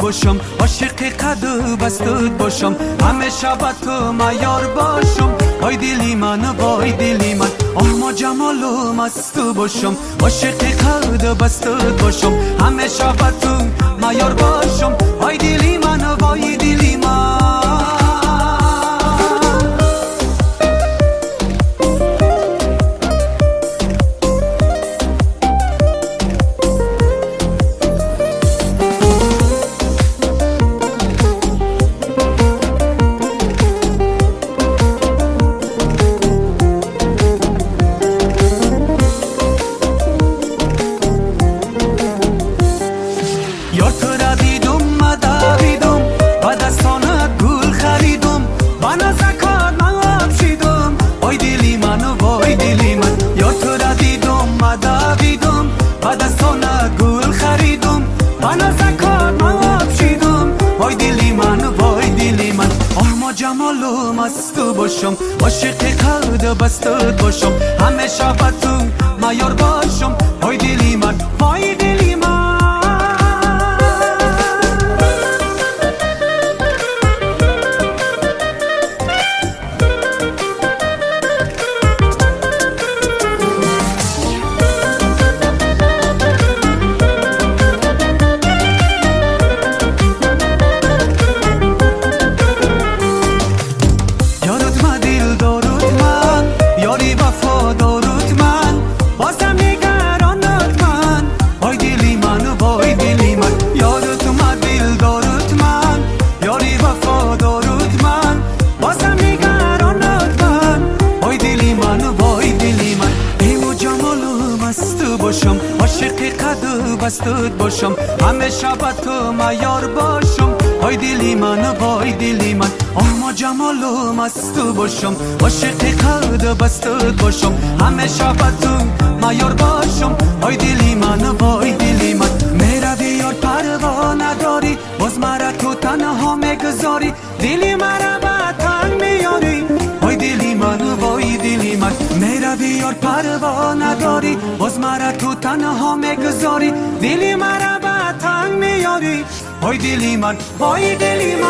باشم، عاشق قد بستت باشم، همیشه با تو معیار باشم. وای دلی من وای دلی من، آه جمال و مست باشم، عاشق قد بستت باشم، همیشه با تو معیار باشم. وای دلی من وای دلی من. یار تو را دیدم مدویدم، با دستانت گل خریدم، با نزکات من شیدم. وای دلی من وای دلی من، یار تو را دیدم مدویدم، با دستانت گل خریدم، با نزکات من شیدم. وای دلی من وای دلی من، آه جمال و مست باشم، عاشق قد بستت باشم، همیشه با تو معیار باشم. وای دلی من وای دلی من. عاشق قد بستت باشم، همیشه با تو معیار باشم. وای دلی من وای دلی من، آه جمال و مست باشم، عاشق قد بستت باشم، همیشه با تو معیار باشم. وای دلی من وای دلی من. میروی یار پروا نداری، باز مرا تو تنها میگذاری، دلی مرا با تنگ میاری. وای دلی من وای دلی من، میروی یار پروا نداری، باز مرا تو تنها میگذاری، دلی مرا با تنگ میاری. وای دلی من وای دلی من.